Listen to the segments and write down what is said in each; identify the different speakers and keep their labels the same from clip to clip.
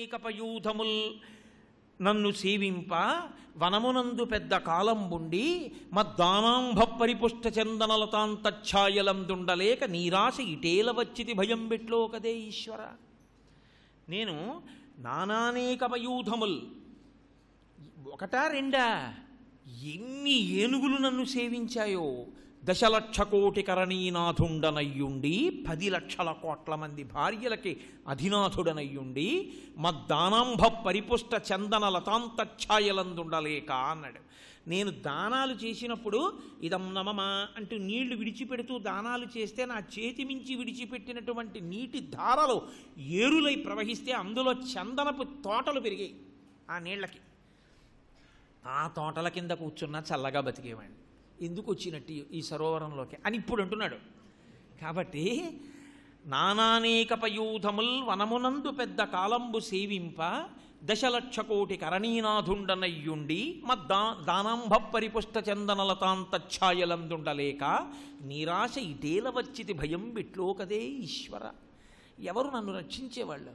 Speaker 1: నానానేకపయూధముల్ నన్ను సేవింప వనమునందు పెద్ద కాలంబుండి మద్దానాంభ పరిపుష్ట చందనలతాంతఛాయలందుండలేక నీరాశ ఇటేల వచ్చితి భయం బెట్లో కదే ఈశ్వర. నేను నానానేకపయూధముల్, ఒకటా రెండా, ఎన్ని ఏనుగులు నన్ను సేవించాయో. 10,00,000 కోటి కరణీనాథుండనయ్యుండి 10,00,000 కోట్ల మంది భార్యలకి అధినాథుడనయ్యుండి మద్దానాంభ పరిపుష్ట చందన లతాంతఛాయలందుండలేక అన్నాడు. నేను దానాలు చేసినప్పుడు ఇదం నమమా అంటూ నీళ్లు విడిచిపెడుతూ దానాలు చేస్తే నా చేతి మించి విడిచిపెట్టినటువంటి నీటి ధారలు ఏరులై ప్రవహిస్తే అందులో చందనపు తోటలు పెరిగాయి. ఆ నీళ్లకి ఆ తోటల కింద కూర్చున్న చల్లగా బతికేవాడిని. ఎందుకు వచ్చినట్టు ఈ సరోవరంలోకి అని ఇప్పుడు అంటున్నాడు. కాబట్టి నానానేకపయూధముల్ వనమునందు పెద్ద కాలంబు సేవింప 10,00,000 కోటి కరణీనాథుండనయ్యుండి దానాంభ పరిపుష్ట చందనలతాంతఛాయలందుండలేక నీరాశ ఇటేల వచ్చితి భయం బిట్లో కదే ఈశ్వర. ఎవరు నన్ను రక్షించేవాళ్ళు?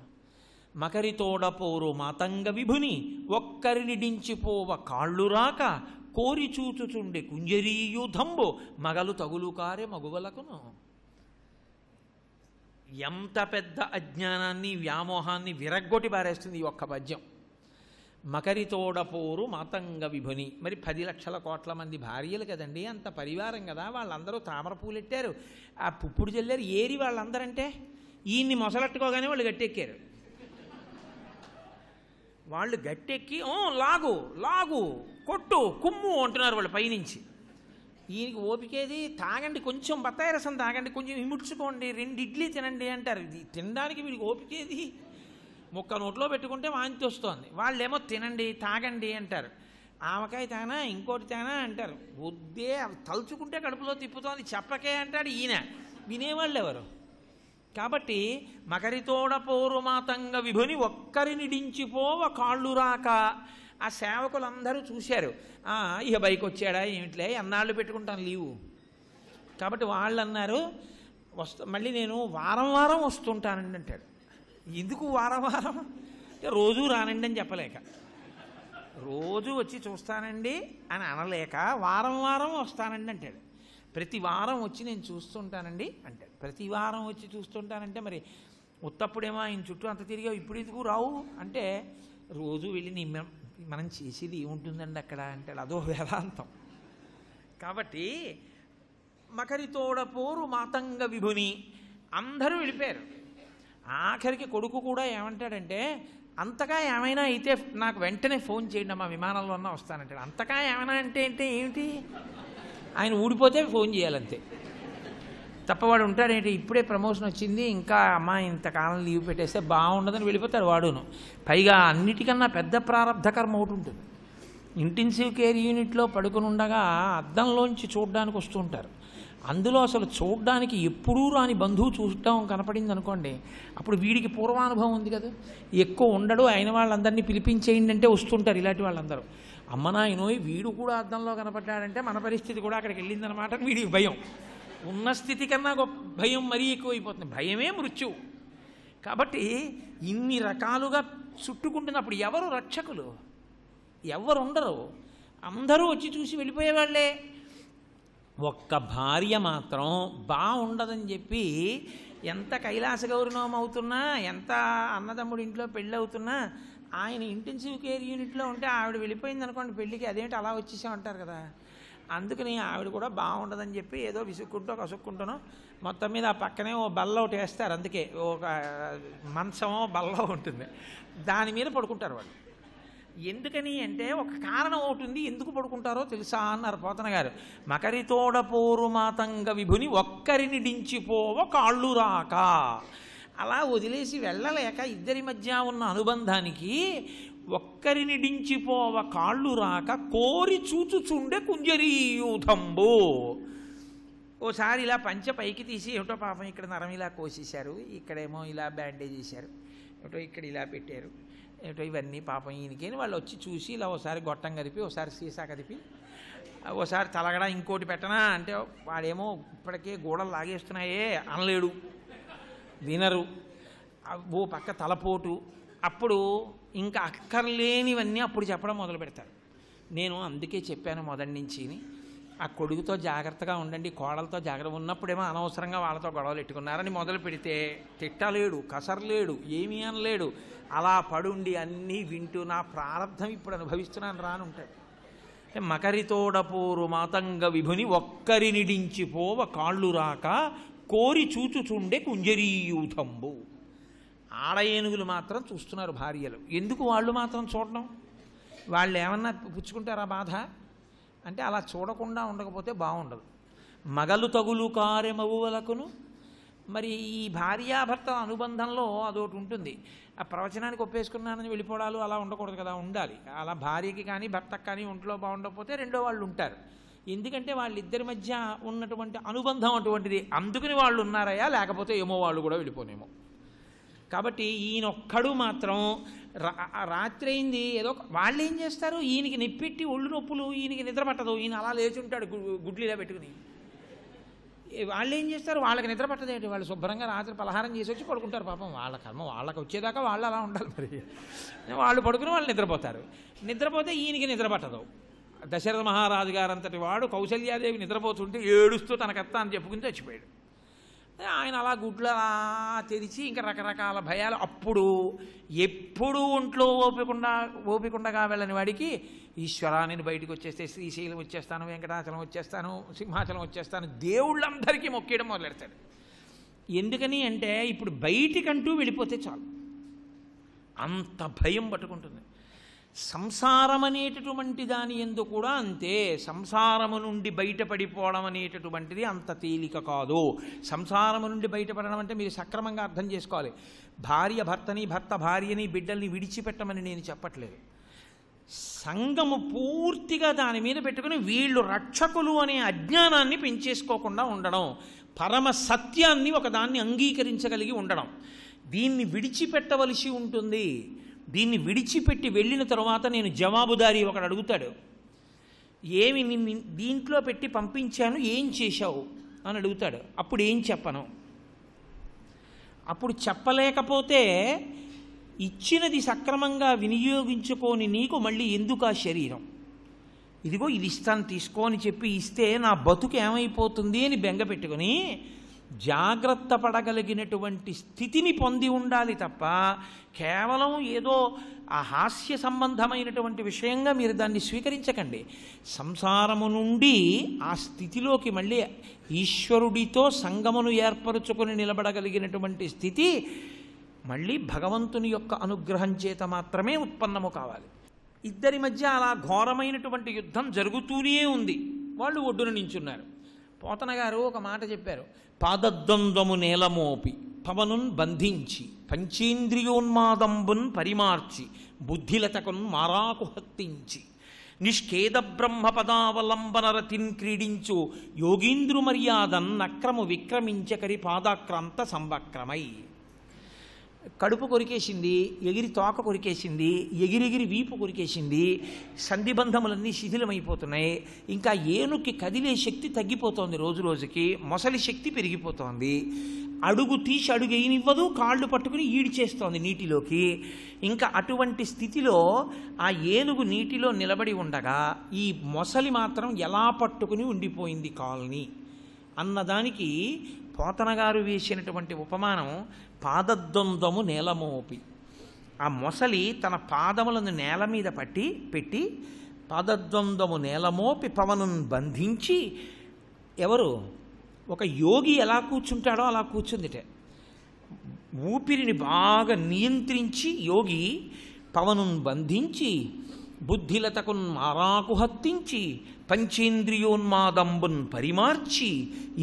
Speaker 1: మకరితోడపోరు మాతంగ విభుని ఒక్కరినిడించిపోవ కాళ్ళు రాక కోరి చూచుచుండే కుంజరీయుధంబు మగలు తగులుకారే మగువలకును. ఎంత పెద్ద అజ్ఞానాన్ని వ్యామోహాన్ని విరగ్గొట్టి పారేస్తుంది ఈ ఒక్క పద్యం. మకరితోడపోరు మాతంగ విభుని, మరి 10,00,000 కోట్ల మంది భార్యలు కదండి, అంత పరివారం కదా, వాళ్ళందరూ తామర పూలెట్టారు, ఆ పుప్పుడు జల్లారు, ఏరి వాళ్ళందరంటే ఈయన్ని మొసలెట్టుకోగానే వాళ్ళు గట్టెక్కారు. వాళ్ళు గట్టెక్కి లాగు లాగు కొట్టు కుమ్ము అంటున్నారు వాళ్ళు పైనుంచి. ఈయనకి ఓపికేది, తాగండి కొంచెం బత్తాయి రసం తాగండి, కొంచెం ఇముడ్చుకోండి, 2 ఇడ్లీ తినండి అంటారు. ఇది తినడానికి వీడికి ఓపికేది, ముక్క నోట్లో పెట్టుకుంటే వాంతి వస్తోంది. వాళ్ళేమో తినండి తాగండి అంటారు. ఆవకాయ తానా ఇంకోటి తానా అంటారు. వద్దే తలుచుకుంటే కడుపులో తిప్పుతోంది, చెప్పకే అంటాడు ఈయన. వినేవాళ్ళు ఎవరు? కాబట్టి మకరితోడపోరు మాతంగ విభుని ఒక్కరినిడించిపోవ కాళ్ళు రాక. ఆ సేవకులందరూ చూశారు, ఇక బైక్ వచ్చాడా ఏమిట్లే, అన్నాళ్ళు పెట్టుకుంటాను లీవు. కాబట్టి వాళ్ళు అన్నారు, మళ్ళీ నేను వారం వారం వస్తుంటానండి అంటాడు. ఎందుకు వారం వారం అంటే రోజు రానండి అని చెప్పలేక, రోజు వచ్చి చూస్తానండి అని అనలేక వారం వారం వస్తానండి అంటాడు. ప్రతి వారం వచ్చి నేను చూస్తుంటానండి అంటాడు. ప్రతి వారం వచ్చి చూస్తుంటానంటే మరి ఉత్తప్పుడేమో ఆయన చుట్టూ అంత తిరిగావు, ఇప్పుడు ఎందుకు రావు అంటే, రోజు వెళ్ళి మనం చేసేది ఏముంటుందండి అక్కడ అంటాడు. అదో వేదాంతం. కాబట్టి మకరితోడపోరు మాతంగ విభుని అందరూ వెళ్ళిపోయారు. ఆఖరికి కొడుకు కూడా ఏమంటాడంటే, అంతగా ఏమైనా అయితే నాకు వెంటనే ఫోన్ చేయండి అమ్మా, విమానంలో ఉన్నా వస్తానంటాడు. అంతగా ఏమైనా అంటే ఏమిటి, ఆయన ఊడిపోతే ఫోన్ చేయాలంతే తప్ప వాడు ఉంటాడేంటి, ఇప్పుడే ప్రమోషన్ వచ్చింది ఇంకా అమ్మ ఇంతకాలం లీవ్ పెట్టేస్తే బాగుండదని వెళ్ళిపోతాడు వాడును. పైగా అన్నిటికన్నా పెద్ద ప్రారంధ కర్మ ఒకటి ఉంటుంది. ఇంటెన్సివ్ కేర్ యూనిట్లో పడుకుని ఉండగా అద్దంలోంచి చూడడానికి వస్తూ ఉంటారు. అందులో అసలు చూడడానికి ఎప్పుడూ రాని బంధువు చూడటం కనపడింది అనుకోండి, అప్పుడు వీడికి పూర్వానుభవం ఉంది కదా, ఎక్కువ ఉండడు, అయిన వాళ్ళందరినీ పిలిపించేయండి అంటే వస్తుంటారు ఇలాంటి వాళ్ళందరూ. అమ్మ నాయనోయ్ వీడు కూడా అద్దంలో కనపడ్డాడంటే మన పరిస్థితి కూడా అక్కడికి వెళ్ళిందనమాట. వీడికి భయం, ఉన్న స్థితి కన్నా గొప్ప భయం మరీ ఎక్కువైపోతుంది. భయమే మృత్యువు. కాబట్టి ఇన్ని రకాలుగా చుట్టుకుంటున్నప్పుడు ఎవరు రక్షకులు? ఎవరు ఉండరు, అందరూ వచ్చి చూసి వెళ్ళిపోయేవాళ్లే. ఒక్క భార్య మాత్రం బాగుండదని చెప్పి ఎంత కైలాస గౌరవం అవుతున్నా, ఎంత అన్నదమ్ముడి ఇంట్లో పెళ్ళి అవుతున్నా, ఆయన ఇంటెన్సివ్ కేర్ యూనిట్లో ఉంటే ఆవిడ వెళ్ళిపోయింది అనుకోండి పెళ్ళికి, అదేంటి అలా వచ్చేసామంటారు కదా. అందుకని ఆవిడ కూడా బాగుండదని చెప్పి ఏదో విసుక్కుంటూ కసుక్కుంటానో మొత్తం మీద ఆ పక్కనే ఓ బల్ల ఒకటి వేస్తారు. అందుకే ఒక మంచమో బల్ల ఉంటుంది, దాని మీద పడుకుంటారు వాళ్ళు. ఎందుకని అంటే ఒక కారణం ఒకటి ఉంది, ఎందుకు పడుకుంటారో తెలుసా అన్నారు పోతన గారు. మకరితోడపోరు మాతంగ విభుని ఒక్కరిని డించిపోవ కాళ్ళు రాక. అలా వదిలేసి వెళ్ళలేక ఇద్దరి మధ్య ఉన్న అనుబంధానికి ఒక్కరిని డించిపోవ కాళ్ళు రాక కోరి చూచుచుండే కుంజరీయూధంబు. ఓసారి ఇలా పంచె పైకి తీసి ఏమిటో పాపం ఇక్కడ నరం ఇలా కోసేశారు, ఇక్కడేమో ఇలా బ్యాండేజ్ చేశారు, ఏమిటో ఇక్కడ ఇలా పెట్టారు, ఏమిటో ఇవన్నీ పాపం ఈయనకేని వాళ్ళు వచ్చి చూసి ఇలా ఒకసారి గొట్టం కదిపి, ఒకసారి సీసా కదిపి, ఒకసారి తలగడా ఇంకోటి పెట్టనా అంటే వాడేమో ఇప్పటికే గోడలు లాగేస్తున్నాయే అనలేడు, వినరు. ఓ పక్క తలపోటు, అప్పుడు ఇంకా అక్కర్లేనివన్నీ అప్పుడు చెప్పడం మొదలు పెడతారు. నేను అందుకే చెప్పాను మొదటి నుంచి, ఆ కొడుకుతో జాగ్రత్తగా ఉండండి, కోడలతో జాగ్రత్త ఉన్నప్పుడేమో అనవసరంగా వాళ్ళతో గొడవలు పెట్టుకున్నారని మొదలు పెడితే తిట్టలేడు, కసరలేడు, ఏమీ అనలేడు. అలా పడుండి అన్నీ వింటూ నా ప్రారంధం ఇప్పుడు అనుభవిస్తున్నాను రానుంటాడు. మకరితోడపోరు మాతంగ విభుని ఒక్కరి నిడించిపోవ కాళ్ళు రాక కోరి చూచుచుండే కుంజరీయూథంబు. ఆడ ఏనుగులు మాత్రం చూస్తున్నారు భార్యలు. ఎందుకు వాళ్ళు మాత్రం చూడడం? వాళ్ళు ఏమన్నా పుచ్చుకుంటారా బాధ అంటే? అలా చూడకుండా ఉండకపోతే బాగుండదు. మగలు తగులు కారెమవులకును. మరి ఈ భార్యాభర్తల అనుబంధంలో అదొకటి ఉంటుంది. ఆ ప్రవచనానికి ఒప్పేసుకున్నానని వెళ్ళిపోవడాలు అలా ఉండకూడదు కదా, ఉండాలి. అలా భార్యకి కానీ భర్తకు కానీ ఒంట్లో బాగుండకపోతే రెండో వాళ్ళు ఉంటారు. ఎందుకంటే వాళ్ళిద్దరి మధ్య ఉన్నటువంటి అనుబంధం అటువంటిది. అందుకని వాళ్ళు ఉన్నారయ్యా, లేకపోతే ఏమో వాళ్ళు కూడా వెళ్ళిపోనేమో. కాబట్టి ఈయనొక్కడు మాత్రం రాత్రి అయింది ఏదో వాళ్ళు ఏం చేస్తారు, ఈయనకి నెప్పెట్టి ఒళ్ళు నొప్పులు, ఈయనకి నిద్ర పట్టదు, ఈయన అలా లేచి ఉంటాడు గుడ్లీలా పెట్టుకుని. వాళ్ళు ఏం చేస్తారు, వాళ్ళకి నిద్ర పట్టదేంటి, వాళ్ళు శుభ్రంగా రాత్రి పలహారం చేసి వచ్చి పడుకుంటారు. పాపం వాళ్ళ కర్మ వాళ్ళకి వచ్చేదాకా వాళ్ళు అలా ఉండాలి. మరి వాళ్ళు పడుకుని వాళ్ళు నిద్రపోతారు. నిద్రపోతే ఈయనకి నిద్ర పట్టదు. దశరథ మహారాజు గారంతటి వాడు కౌసల్యాదేవి నిద్రపోతుంటే ఏడుస్తూ తన కర్త అని చెప్పుకుని చచ్చిపోయాడు. ఆయన అలా గుడ్లు అలా తెరిచి ఇంకా రకరకాల భయాలు. అప్పుడు ఎప్పుడు ఒంట్లో ఓపికండగా వెళ్ళని వాడికి ఈశ్వరా నేను బయటకు వచ్చేస్తే శ్రీశైలం వచ్చేస్తాను, వెంకటాచలం వచ్చేస్తాను, సింహాచలం వచ్చేస్తాను, దేవుళ్ళందరికీ మొక్కేయడం మొదలెడతాడు. ఎందుకని అంటే ఇప్పుడు బయటికంటూ వెళ్ళిపోతే చాలు, అంత భయం పట్టుకుంటుంది. సంసారం అనేటటువంటి దాని యందు కూడా అంతే. సంసారము నుండి బయటపడిపోవడం అనేటటువంటిది అంత తేలిక కాదు. సంసారము నుండి బయటపడడం అంటే మీరు సక్రమంగా అర్థం చేసుకోవాలి. భార్య భర్తని, భర్త భార్యని, బిడ్డల్ని విడిచిపెట్టమని నేను చెప్పట్లేదు. సంగము పూర్తిగా దాని మీద పెట్టుకుని వీళ్ళు రక్షకులు అనే అజ్ఞానాన్ని పెంచేసుకోకుండా ఉండడం, పరమ సత్యాన్ని ఒకదాన్ని అంగీకరించగలిగి ఉండడం. దీన్ని విడిచిపెట్టవలసి ఉంటుంది. దీన్ని విడిచిపెట్టి వెళ్ళిన తర్వాత నేను జవాబుదారీ ఒకడు అడుగుతాడు, ఏమి నిన్ను దీంట్లో పెట్టి పంపించాను, ఏం చేశావు అని అడుగుతాడు. అప్పుడు ఏం చెప్పను? అప్పుడు చెప్పలేకపోతే ఇచ్చినది సక్రమంగా వినియోగించుకొని నీకు మళ్ళీ ఎందుకు ఆ శరీరం, ఇదిగో ఇది ఇస్తాను తీసుకో అని చెప్పి ఇస్తే నా బతుకు ఏమైపోతుంది అని బెంగ పెట్టుకుని జాగ్రత్త పడగలిగినటువంటి స్థితిని పొంది ఉండాలి తప్ప కేవలం ఏదో ఆ హాస్య సంబంధమైనటువంటి విషయంగా మీరు దాన్ని స్వీకరించకండి. సంసారము నుండి ఆ స్థితిలోకి మళ్ళీ ఈశ్వరుడితో సంగమును ఏర్పరచుకొని నిలబడగలిగినటువంటి స్థితి మళ్ళీ భగవంతుని యొక్క అనుగ్రహం చేత మాత్రమే ఉత్పన్నము కావాలి. ఇద్దరి మధ్య అలా ఘోరమైనటువంటి యుద్ధం జరుగుతూనే ఉంది. వాళ్ళు ఒడ్డున నించున్నారు. పోతన గారు ఒక మాట చెప్పారు, పాదద్వంద్వము నేలమోపి పవనున్ బంధించి పంచేంద్రియోన్మాదంబున్ పరిమార్చి బుద్ధిలతకున్ మారాకు హత్తించి నిష్కేద బ్రహ్మపదావలంబన రతిన్ క్రీడించు యోగీంద్రు మర్యాదన్ నక్రము విక్రమించకరి పాదాక్రాంత సంవక్రమై. కడుపు కొరికేసింది, ఎగిరి తోక కొరికేసింది, ఎగిరెగిరి వీపు కొరికేసింది, సంధిబంధములన్నీ శిథిలమైపోతున్నాయి. ఇంకా ఏనుక్కి కదిలే శక్తి తగ్గిపోతోంది, రోజు రోజుకి మొసలి శక్తి పెరిగిపోతోంది. అడుగు తీసి అడుగు వేయనివ్వదు, కాళ్ళు పట్టుకుని ఈడ్చేస్తోంది నీటిలోకి. ఇంకా అటువంటి స్థితిలో ఆ ఏనుగు నీటిలో నిలబడి ఉండగా ఈ మొసలి మాత్రం ఎలా పట్టుకుని ఉండిపోయింది కాల్ని అన్నదానికి పోతన గారు వేసినటువంటి ఉపమానం పాదద్వంద్వము నేలమోపి. ఆ మొసలి తన పాదములను నేల మీద పెట్టి పాదద్వంద్వము నేలమోపి పవనును బంధించి, ఎవరు ఒక యోగి ఎలా కూర్చుంటాడో అలా కూర్చుందిట. ఊపిరిని బాగా నియంత్రించి యోగి పవనును బంధించి బుద్ధిలతకున్ మారాకు హత్తించి పంచేంద్రియోన్మాదంబున్ పరిమార్చి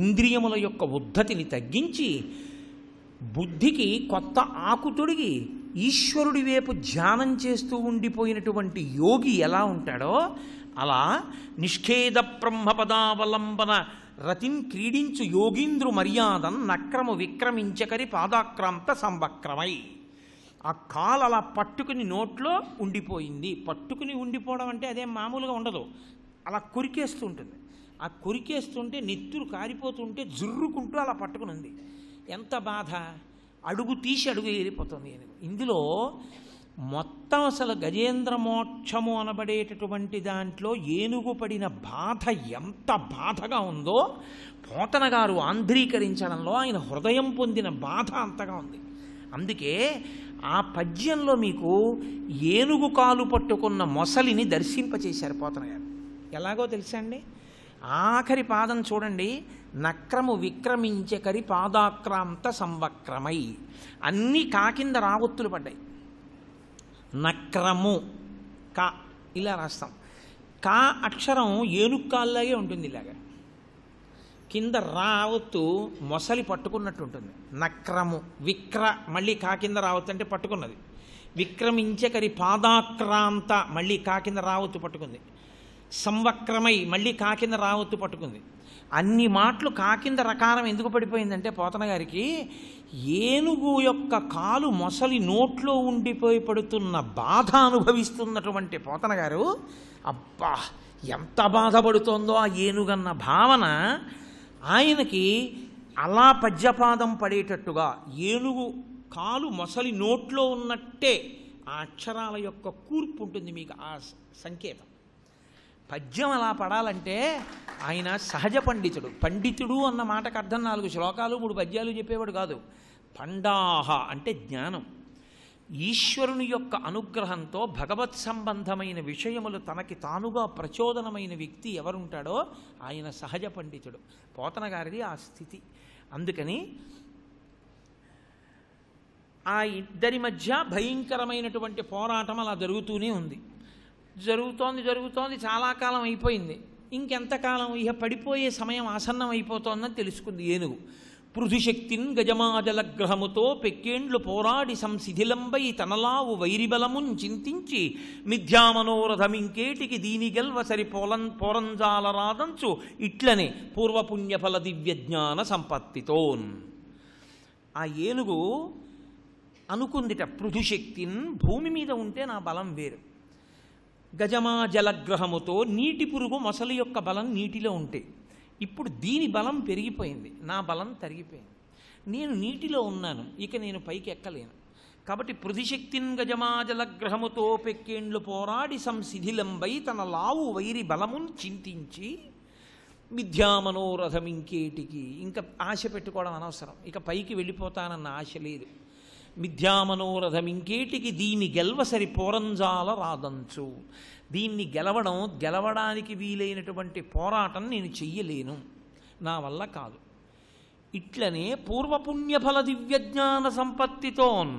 Speaker 1: ఇంద్రియముల యొక్క ఉద్ధతిని తగ్గించి బుద్ధికి కొత్త ఆకు తొడిగి ఈశ్వరుడి వైపు ధ్యానం చేస్తూ ఉండిపోయినటువంటి యోగి ఎలా ఉంటాడో అలా నిష్ఖేద బ్రహ్మపదావలంబన రతిన్ క్రీడించు యోగీంద్రు మర్యాదన్ నక్రము విక్రమించకరి పాదాక్రాంత సంవక్రమై. ఆ కాలు అలా పట్టుకుని నోట్లో ఉండిపోయింది. పట్టుకుని ఉండిపోవడం అంటే అదేం మామూలుగా ఉండదు, అలా కొరికేస్తూ ఉంటుంది. ఆ కొరికేస్తుంటే నెత్తురు కారిపోతుంటే జుర్రుకుంటూ అలా పట్టుకుని ఉంది. ఎంత బాధ! అడుగు తీసి అడుగు ఏరిపోతుంది. ఇందులో మొత్తం అసలు గజేంద్ర మోక్షము అనబడేటటువంటి దాంట్లో ఏనుగు పడిన బాధ ఎంత బాధగా ఉందో పోతన గారు ఆంధ్రీకరించడంలో ఆయన హృదయం పొందిన బాధ అంతగా ఉంది. అందుకే ఆ పద్యంలో మీకు ఏనుగు కాలు పట్టుకున్న మొసలిని దర్శింపచేశారు పోతన గారు. ఎలాగో తెలుసా అండి? ఆఖరి పాదం చూడండి, నక్రము విక్రమించకరి పాదాక్రాంత సంవక్రమై. అన్నీ కాకింద రావొత్తులు పడ్డాయి. నక్రము కా ఇలా రాస్తాం. కా అక్షరం ఏనుక్కాల్లాగే ఉంటుంది, ఇలాగా కింద రావత్తు మొసలి పట్టుకున్నట్టు ఉంటుంది. నక్రము విక్ర మళ్ళీ కా కింద రావత్తు అంటే పట్టుకున్నది. విక్రమించకరి పాదాక్రాంత మళ్ళీ కా కింద రావత్తు పట్టుకుంది. సంవక్రమై మళ్ళీ కా కింద రావత్తు పట్టుకుంది. అన్ని మాటలు కా కింద రకారం ఎందుకు పడిపోయిందంటే పోతన గారికి ఏనుగు యొక్క కాలు మొసలి నోట్లో ఉండిపోయి పడుతున్న బాధ అనుభవిస్తున్నటువంటి పోతన గారు అబ్బా ఎంత బాధపడుతోందో ఆ ఏనుగన్న భావన ఆయనకి అలా పద్యపాదం పడేటట్టుగా ఏనుగు కాలు మొసలి నోట్లో ఉన్నట్టే ఆ అక్షరాల యొక్క కూర్పు ఉంటుంది. మీకు ఆ సంకేతం పద్యం అలా పడాలంటే ఆయన సహజ పండితుడు. పండితుడు అన్న మాటకు అర్థం 4 శ్లోకాలు 3 పద్యాలు చెప్పేవాడు కాదు. పండాహ అంటే జ్ఞానం. ఈశ్వరుని యొక్క అనుగ్రహంతో భగవత్ సంబంధమైన విషయములు తనకి తానుగా ప్రచోదనమైన వ్యక్తి ఎవరుంటాడో ఆయన సహజ పండితుడు. పోతన గారిది ఆ స్థితి. అందుకని ఆ ఇద్దరి మధ్య భయంకరమైనటువంటి పోరాటం అలా జరుగుతూనే ఉంది. జరుగుతోంది చాలా కాలం అయిపోయింది. ఇంకెంతకాలం ఇహ పడిపోయే సమయం ఆసన్నం అయిపోతోందని తెలుసుకుంది ఏనుగు. పృథుశక్తిన్ గజమాజలగ్రహముతో పెక్కేండ్లు పోరాడి సంశిథిలంబై తనలావు వైరిబలమున్ చింతించి మిథ్యామనోరథమింకేటికి దీని గెల్వసరి పోరంజాలరాదంచు ఇట్లనే పూర్వపుణ్యఫల దివ్యజ్ఞాన సంపత్తితోన్. ఆ ఏనుగు అనుకుందిట, పృథుశక్తిన్ భూమి మీద ఉంటే నా బలం వేరు, గజమాజలగ్రహముతో నీటి పురుగు మొసలి యొక్క బలం నీటిలో ఉంటే, ఇప్పుడు దీని బలం పెరిగిపోయింది, నా బలం తరిగిపోయింది. నేను నీటిలో ఉన్నాను, ఇక నేను పైకి ఎక్కలేను. కాబట్టి పృథుశక్తిన్ గజమాజలగ్రహముతో పెక్కేండ్లు పోరాడి సంశిథిలంబై తన లావు వైరి బలమున్ చింతించి మిథ్యామనోరథం ఇంకేటికి, ఇంకా ఆశ పెట్టుకోవడం అనవసరం, ఇక పైకి వెళ్ళిపోతానన్న ఆశ లేదు. మిథ్యామనోరథం ఇంకేటికి దీన్ని గెల్వసరి పోరంజాల రాదంచు. దీన్ని గెలవడానికి వీలైనటువంటి పోరాటం నేను చెయ్యలేను, నా వల్ల కాదు. ఇట్లనే పూర్వపుణ్యఫల దివ్యజ్ఞాన సంపత్తితోన్,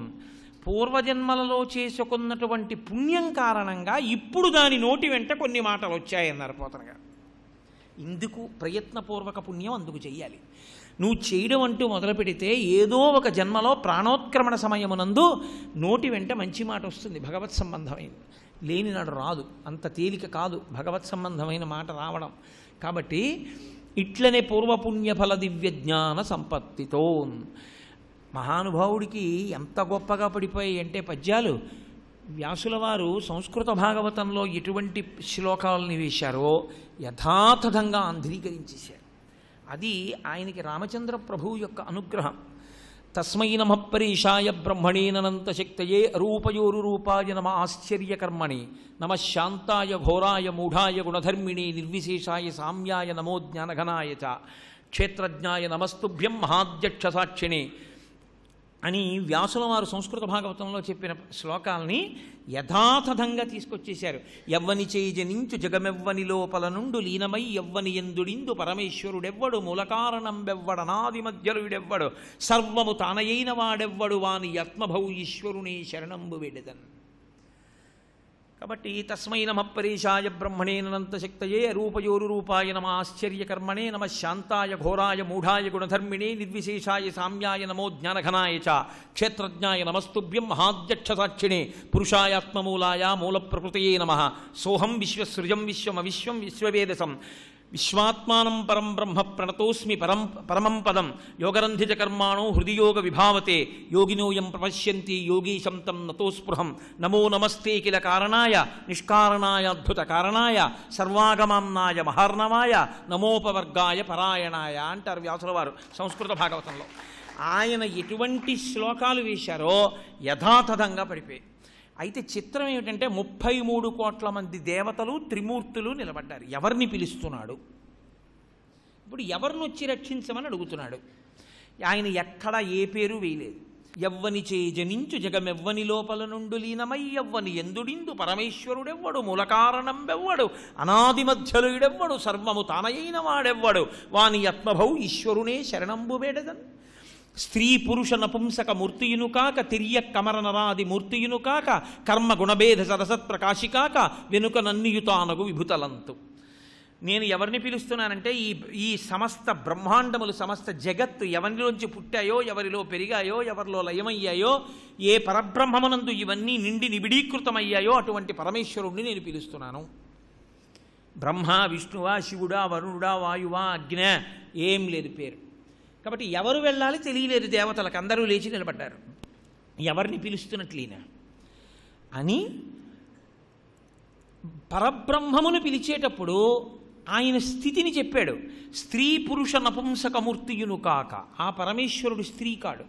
Speaker 1: పూర్వజన్మలలో చేసుకున్నటువంటి పుణ్యం కారణంగా ఇప్పుడు దాని నోటి వెంట కొన్ని మాటలు వచ్చాయన్నారు పోతన గారు. ఇందుకు ప్రయత్నపూర్వక పుణ్యం అందుకు చెయ్యాలి. నువ్వు చేయడం అంటూ మొదలు పెడితే ఏదో ఒక జన్మలో ప్రాణోత్క్రమణ సమయమునందు నోటి వెంట మంచి మాట వస్తుంది, భగవత్ సంబంధమైనది. లేనినాడు రాదు, అంత తేలిక కాదు భగవత్ సంబంధమైన మాట రావడం. కాబట్టి ఇట్లనే పూర్వపుణ్యఫల దివ్యజ్ఞాన సంపత్తితో. మహానుభావుడికి ఎంత గొప్పగా పడిపోయాయి అంటే పద్యాలు. వ్యాసుల వారు సంస్కృత భాగవతంలో ఎటువంటి శ్లోకాలని వేశారో యథాతథంగా ఆంధ్రీకరించేశారు. అది ఆయనకి రామచంద్ర ప్రభువు యొక్క అనుగ్రహం. తస్మై నమః పరీషాయ బ్రహ్మణేనంత శక్తయే రూపయోరు రూపాయ నమ ఆశ్చర్యకర్మణి నమ శాంతాయ ఘోరాయ మూఢాయ గుణధర్మిణి నిర్విశేషాయ సామ్యాయ నమో జ్ఞానఘనాయ చ క్షేత్రజ్ఞాయ నమస్తుభ్యం మహాధ్యక్ష సాక్షిణి అని వ్యాసుల వారు సంస్కృత భాగవతంలో చెప్పిన శ్లోకాలని యథాతథంగా తీసుకొచ్చేశారు. ఎవ్వని చేయి జనించు జగమెవ్వని లోపల నుండు లీనమై ఎవ్వని ఎందుడిందు పరమేశ్వరుడెవ్వడు మూలకారణం వెవ్వడనాది మధ్యరుడెవ్వడు సర్వము తానయైన వాడెవ్వడు వాని ఆత్మభౌ ఈశ్వరుని శరణంబు వెడెదన్. కాబట్టి తస్మై నమః పరీషాయ బ్రహ్మణేనంత శక్తయే రూపయోరు రూపాయ నమ ఆశ్చర్యకర్మణే నమ శాంతాయ ఘోరాయ మూఢాయ గుణధర్మిణే నిర్విశేషాయ సామ్యాయ నమో జ్ఞానఘనాయ చ క్షేత్రజ్ఞాయ నమస్తుభ్యం మహాధ్యక్ష సాక్షిణే పురుషాయాత్మమూలాయ మూల ప్రకృతయే నమః సోహం విశ్వసృజం విశ్వమవిశ్వం విశ్వవేదసం విశ్వాత్మానం పరం బ్రహ్మ ప్రణతోస్మి పరమం పదం యోగరంధిజ కర్మాణో హృదియోగ విభావతే యోగినోయం ప్రపశ్యంతి యోగీశం తం నతోస్పృహం నమో నమస్తే కిల కారణాయ నిష్కారణాయ అద్భుత కారణాయ సర్వాగమాంనాయ మహార్ణవాయ నమోపవర్గాయ పరాయణాయ అంటారు వ్యాసుల వారు సంస్కృత భాగవతంలో. ఆయన ఎటువంటి శ్లోకాలు వేశారో యథాతథంగా పడిపోయి అయితే చిత్రం ఏమిటంటే 33 కోట్ల మంది దేవతలు త్రిమూర్తులు నిలబడ్డారు. ఎవరిని పిలుస్తున్నాడు? ఇప్పుడు ఎవరిని వచ్చి రక్షించమని అడుగుతున్నాడు. ఆయన ఎక్కడ ఏ పేరు వేయలేదు. ఎవ్వని చే జనించు జగమెవ్వని లోపల నుండు లీనమై ఎవ్వని ఎందుడిందు పరమేశ్వరుడెవ్వడు మూలకారణం వెవ్వడు అనాది మధ్యలుడెవ్వడు సర్వము తానయైన వాడెవ్వడు వాని ఆత్మభౌ ఈశ్వరునే శరణంబు వేడదన్. స్త్రీ పురుష నపుంసక మూర్తియును కాక తిర్య కమర నరాది మూర్తియును కాక కర్మ గుణభేద సరసత్ ప్రకాశికాక వెనుక నన్నియుతానగు విభుతలంతు. నేను ఎవరిని పిలుస్తున్నానంటే ఈ సమస్త బ్రహ్మాండములు సమస్త జగత్తు ఎవరిలోంచి పుట్టాయో ఎవరిలో పెరిగాయో ఎవరిలో లయమయ్యాయో ఏ పరబ్రహ్మమునందు ఇవన్నీ నిండి నిబిడీకృతమయ్యాయో అటువంటి పరమేశ్వరుణ్ణి నేను పిలుస్తున్నాను. బ్రహ్మ విష్ణువా శివుడా వరుణుడా వాయువా అగ్ని ఏం లేదు పేరు. కాబట్టి ఎవరు వెళ్ళాలి తెలియలేదు దేవతలకు. అందరూ లేచి నిలబడ్డారు. ఎవరిని పిలుస్తున్నట్లీనా అని పరబ్రహ్మమును పిలిచేటప్పుడు ఆయన స్థితిని చెప్పాడు. స్త్రీ పురుష నపుంసకమూర్తియును కాక, ఆ పరమేశ్వరుడు స్త్రీ కాడు,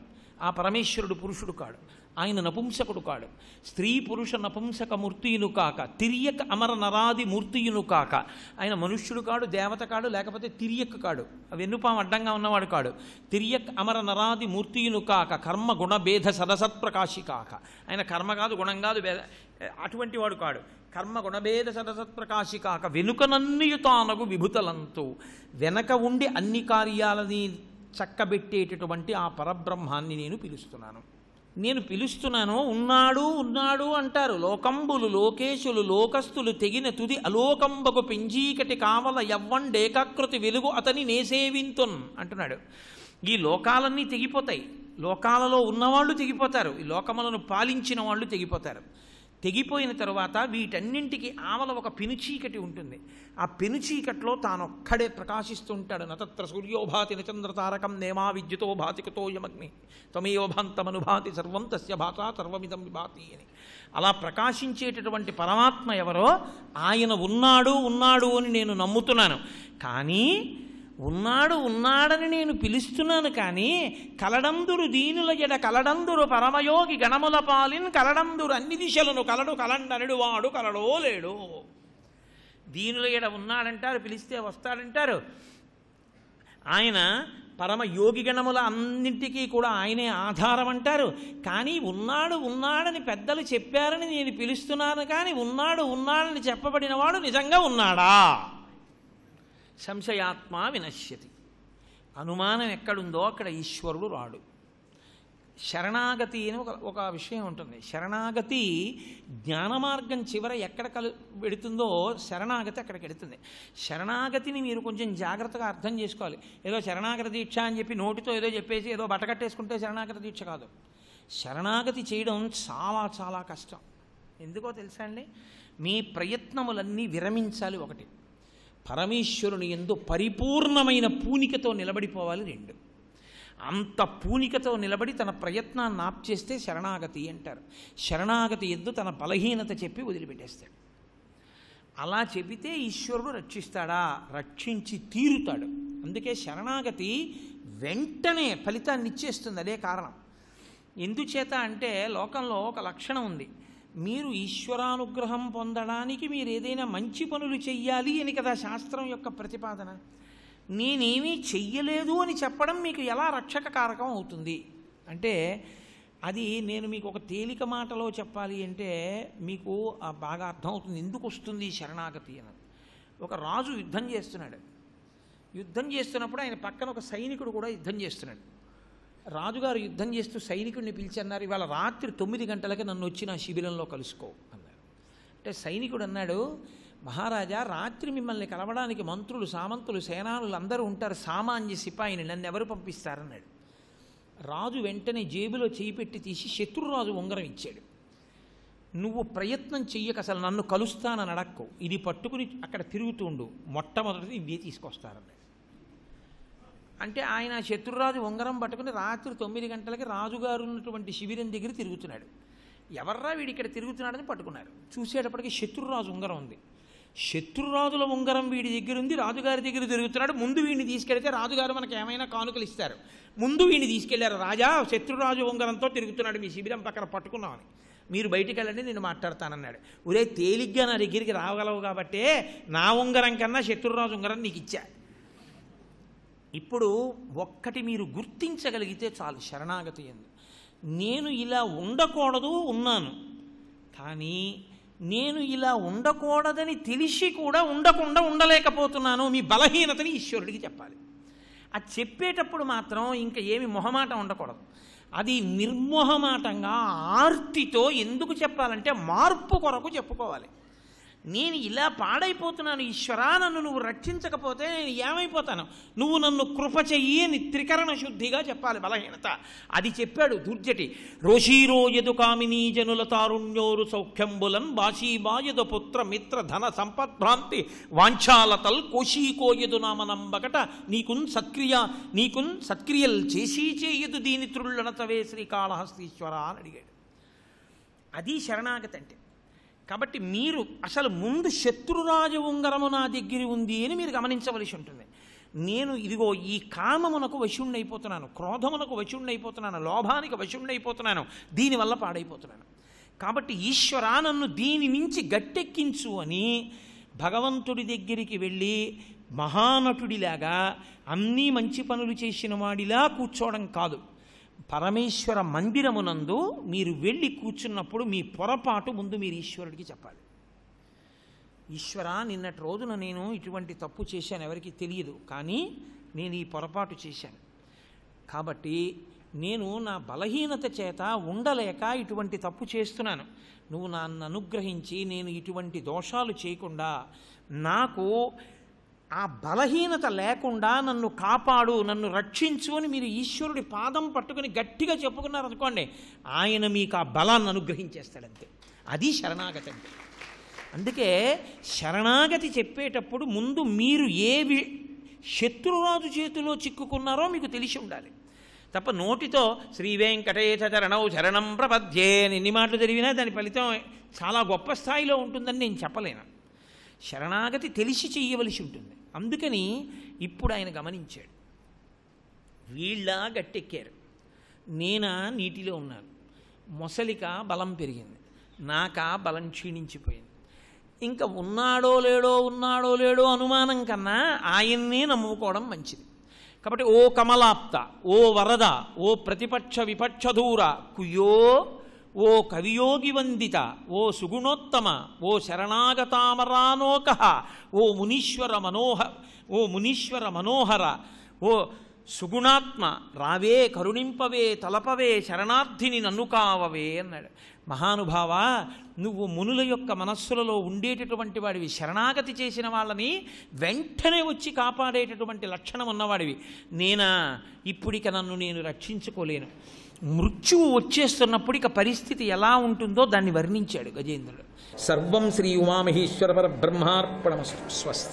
Speaker 1: ఆ పరమేశ్వరుడు పురుషుడు కాడు, ఆయన నపుంసకుడు కాడు. స్త్రీ పురుష నపుంసక మూర్తియును కాక తిర్యక్ అమర నరాది మూర్తియును కాక, ఆయన మనుష్యుడు కాడు, దేవత కాడు, లేకపోతే తిర్యక్ కాడు, వెన్నుపాము అడ్డంగా ఉన్నవాడు కాడు. తిర్యక్ అమర నరాది మూర్తియును కాక కర్మ గుణభేద సదసత్ప్రకాశి కాక, ఆయన కర్మ కాదు గుణం కాదు అటువంటి వాడు కాడు. కర్మ గుణభేద సదసత్ప్రకాశి కాక వెనుకనన్నియుతానగు విభుతలంతు, వెనక ఉండి అన్ని కార్యాలని చక్కబెట్టేటటువంటి ఆ పరబ్రహ్మాన్ని నేను పిలుస్తున్నాను. నేను పిలుస్తున్నాను. ఉన్నాడు ఉన్నాడు అంటారు. లోకంబులు లోకేశులు లోకస్తులు తెగిన తుది అలోకంబకు పెంజీకటి కావల యవ్వండేకాకృతి వెలుగు అతని నేసేవింతున్ అంటున్నాడు. ఈ లోకాలన్నీ తెగిపోతాయి. లోకాలలో ఉన్నవాళ్ళు తెగిపోతారు. ఈ లోకములను పాలించిన వాళ్ళు తెగిపోతారు. తెగిపోయిన తరువాత వీటన్నింటికి ఆవల ఒక పెనుచీకటి ఉంటుంది. ఆ పెనుచీకట్లో తానొక్కడే ప్రకాశిస్తూ ఉంటాడు. నతత్ర సూర్యోభాతి నచంద్రతారకం నేమా విద్యుతో భాతికతో యమగ్ని త్వమేయోభాంతమనుభాతి సర్వం తస్య భాషా సర్వమిదం విభాతి అని. అలా ప్రకాశించేటటువంటి పరమాత్మ ఎవరో ఆయన ఉన్నాడు ఉన్నాడు అని నేను నమ్ముతున్నాను. కానీ ఉన్నాడు ఉన్నాడని నేను పిలుస్తున్నాను. కానీ కలడందురు దీనుల ఎడ కలడందురు పరమయోగి గణముల పాలిన్ కలడందురు అన్ని దిశలను కలడు కలండనడు వాడు కలడో లేడు. దీనుల ఎడ ఉన్నాడంటారు, పిలిస్తే వస్తాడంటారు. ఆయన పరమ యోగి గణముల అన్నింటికీ కూడా ఆయనే ఆధారం అంటారు. కానీ ఉన్నాడు ఉన్నాడని పెద్దలు చెప్పారని నేను పిలుస్తున్నాను. కానీ ఉన్నాడు ఉన్నాడని చెప్పబడిన వాడు నిజంగా ఉన్నాడా? సంశయాత్మ వినశ్యతి. అనుమానం ఎక్కడుందో అక్కడ ఈశ్వరుడు రాడు. శరణాగతి అని ఒక విషయం ఉంటుంది. శరణాగతి జ్ఞానమార్గం చివర ఎక్కడ పెడుతుందో శరణాగతి అక్కడికి వెడుతుంది. శరణాగతిని మీరు కొంచెం జాగ్రత్తగా అర్థం చేసుకోవాలి. ఏదో శరణాగతి దీక్ష అని చెప్పి నోటితో ఏదో చెప్పేసి ఏదో బట్టకట్టేసుకుంటే శరణాగతి దీక్ష కాదు. శరణాగతి చేయడం చాలా చాలా కష్టం. ఎందుకో తెలుసా అండి? మీ ప్రయత్నములన్నీ విరమించాలి. ఒకటి, పరమేశ్వరుని యందు పరిపూర్ణమైన పూనికతో నిలబడిపోవాలి. రెండు, అంత పూనికతో నిలబడి తన ప్రయత్నాన్ని ఆప్చేస్తే శరణాగతి అంటారు. శరణాగతి యందు తన బలహీనత చెప్పి వదిలిపెట్టేస్తాడు. అలా చెబితే ఈశ్వరుడు రక్షిస్తాడా? రక్షించి తీరుతాడు. అందుకే శరణాగతి వెంటనే ఫలితాన్ని ఇచ్చేస్తుంది. అదే కారణం. ఎందుచేత అంటే లోకంలో ఒక లక్షణం ఉంది. మీరు ఈశ్వరానుగ్రహం పొందడానికి మీరు ఏదైనా మంచి పనులు చెయ్యాలి అని కదా శాస్త్రం యొక్క ప్రతిపాదన. నేనేమీ చెయ్యలేదు అని చెప్పడం మీకు ఎలా రక్షక కారకం అవుతుంది అంటే, అది నేను మీకు ఒక తేలిక మాటలో చెప్పాలి అంటే మీకు బాగా అర్థమవుతుంది ఎందుకు వస్తుంది ఈ శరణాగతి అని. ఒక రాజు యుద్ధం చేస్తున్నాడు. యుద్ధం చేస్తున్నప్పుడు ఆయన పక్కన ఒక సైనికుడు కూడా యుద్ధం చేస్తున్నాడు. రాజుగారు యుద్ధం చేస్తూ సైనికుడిని పిలిచి అన్నారు, ఇవాళ రాత్రి 9 గంటలకి నన్ను వచ్చి నా శిబిరంలో కలుసుకో అన్నారు. అంటే సైనికుడు అన్నాడు, మహారాజా, రాత్రి మిమ్మల్ని కలవడానికి మంత్రులు సామంతులు సేనానులు అందరూ ఉంటారు, సామాన్య సిపాయిని, నన్ను ఎవరు పంపిస్తారన్నాడు. రాజు వెంటనే జేబులో చేయి పెట్టి తీసి శత్రురాజు ఉంగరం ఇచ్చాడు. నువ్వు ప్రయత్నం చెయ్యక అసలు నన్ను కలుస్తానని అడక్కు, ఇది పట్టుకుని అక్కడ తిరుగుతుండు, మొట్టమొదటిది ఇవే తీసుకొస్తారన్నాడు. అంటే ఆయన శత్రురాజు ఉంగరం పట్టుకుని రాత్రి 9 గంటలకి రాజుగారు ఉన్నటువంటి శిబిరం దగ్గర తిరుగుతున్నాడు. ఎవర్రా వీడి ఇక్కడ తిరుగుతున్నాడని పట్టుకున్నారు. చూసేటప్పటికి శత్రురాజు ఉంగరం ఉంది. శత్రురాజుల ఉంగరం వీడి దగ్గర ఉంది, రాజుగారి దగ్గర తిరుగుతున్నాడు. ముందు వీడిని తీసుకెళ్తే రాజుగారు మనకు ఏమైనా కానుకలు ఇస్తారు. ముందు వీడిని తీసుకెళ్లారు. రాజా, శత్రురాజు ఉంగరంతో తిరుగుతున్నాడు, మీ శిబిరం పక్కన పట్టుకున్నామని. మీరు బయటికి వెళ్ళండి, నేను మాట్లాడతానన్నాడు. ఒరే తేలిగ్గా నా దగ్గరికి రాగలవు కాబట్టే నా ఉంగరం కన్నా శత్రురాజు ఉంగరం నీకు ఇచ్చా. ఇప్పుడు ఒక్కటి మీరు గుర్తించగలిగితే చాలు శరణాగతి ఎందు. నేను ఇలా ఉండకూడదు ఉన్నాను, కానీ నేను ఇలా ఉండకూడదని తెలిసి కూడా ఉండకుండా ఉండలేకపోతున్నాను. మీ బలహీనతని ఈశ్వరుడికి చెప్పాలి. అది చెప్పేటప్పుడు మాత్రం ఇంకా ఏమి మొహమాటం ఉండకూడదు. అది నిర్మోహమాటంగా ఆర్తితో ఎందుకు చెప్పాలంటే మార్పు కొరకు చెప్పుకోవాలి. నేను ఇలా పాడైపోతున్నాను ఈశ్వరా, నన్ను నువ్వు రక్షించకపోతే నేను ఏమైపోతాను, నువ్వు నన్ను కృప చెయ్యి అని త్రికరణ శుద్ధిగా చెప్పాలి బలహీనత. అది చెప్పాడు దుర్జటి. రోషీరోయదు కామినీ జనుల తారుణ్యోరు సౌఖ్యంబులన్ బాషీబాయదు పుత్ర మిత్ర ధన సంపద్భ్రాంతి వాంఛాలతల్ కోశీకోయదు నామనంబకట నీకున్ సత్క్రియల్ చేసి చేయదు దీని త్రుళ్ళనతవే శ్రీకాళహస్తీశ్వర అని అడిగాడు. అది శరణాగతి అంటే. కాబట్టి మీరు అసలు ముందు శత్రురాజు ఉంగరము నా దగ్గర ఉంది అని మీరు గమనించవలసి ఉంటుంది. నేను ఇదిగో ఈ కామమునకు వశుణ్ణైపోతున్నాను, క్రోధమునకు వశుణ్ణైపోతున్నాను, లోభానికి వశుణ్ణైపోతున్నాను, దీనివల్ల పాడైపోతున్నాను. కాబట్టి ఈశ్వరా నన్ను దీని నుంచి గట్టెక్కించు అని భగవంతుడి దగ్గరికి వెళ్ళి మహానటుడిలాగా అన్నీ మంచి పనులు చేసిన వాడిలా కూర్చోవడం కాదు. పరమేశ్వర మందిరమునందు మీరు వెళ్ళి కూర్చున్నప్పుడు మీ పొరపాటు ముందు మీరు ఈశ్వరుడికి చెప్పాలి. ఈశ్వర, నిన్నటి రోజున నేను ఇటువంటి తప్పు చేశాను, ఎవరికి తెలియదు, కానీ నేను ఈ పొరపాటు చేశాను. కాబట్టి నేను నా బలహీనత చేత ఉండలేక ఇటువంటి తప్పు చేస్తున్నాను. నువ్వు నన్ను అనుగ్రహించి నేను ఇటువంటి దోషాలు చేయకుండా నాకు ఆ బలహీనత లేకుండా నన్ను కాపాడు, నన్ను రక్షించు అని మీరు ఈశ్వరుడి పాదం పట్టుకుని గట్టిగా చెప్పుకున్నారనుకోండి, ఆయన మీకు ఆ బలాన్ని అనుగ్రహించేస్తాడంతే. అది శరణాగతి అంటే. అందుకే శరణాగతి చెప్పేటప్పుడు ముందు మీరు శత్రురాజు చేతిలో చిక్కుకున్నారో మీకు తెలిసి ఉండాలి తప్ప నోటితో శ్రీ వెంకటేశ చరణౌ శరణం ప్రపద్యే అని ఎన్ని మాటలు జరిగినా దాని ఫలితం చాలా గొప్ప స్థాయిలో ఉంటుందని నేను చెప్పలేను. శరణాగతి తెలిసి చెయ్యవలసి ఉంటుంది. అందుకని ఇప్పుడు ఆయన గమనించాడు, వీళ్ళ గట్టెక్కారు, నేనా నీటిలో ఉన్నాను, మొసలిక బలం పెరిగింది, నాకా బలం క్షీణించిపోయింది. ఇంకా ఉన్నాడో లేడో అనుమానం కన్నా ఆయన్నే నమ్ముకోవడం మంచిది. కాబట్టి ఓ కమలాప్త, ఓ వరద, ఓ ప్రతిపక్ష విపక్ష దూర కుయో, ఓ కవియోగి వందిత, ఓ సుగుణోత్తమ, ఓ శరణాగతామరానోక, ఓ మునీశ్వర మనోహర, ఓ సుగుణాత్మ రావే కరుణింపవే తలపవే శరణార్థిని నన్ను కావవే అన్నాడు. మహానుభావ, నువ్వు మునుల యొక్క మనస్సులలో ఉండేటటువంటి వాడివి, శరణాగతి చేసిన వాళ్ళని వెంటనే వచ్చి కాపాడేటటువంటి లక్షణం ఉన్నవాడివి. నేనా ఇప్పుడిక నన్ను నేను రక్షించుకోలేను. మృత్యువు వచ్చేస్తున్నప్పుడు ఇక పరిస్థితి ఎలా ఉంటుందో దాన్ని వర్ణించాడు గజేంద్రుడు. సర్వం శ్రీ ఉమామహేశ్వర పరబ్రహ్మార్పణమస్తు. స్వస్తి.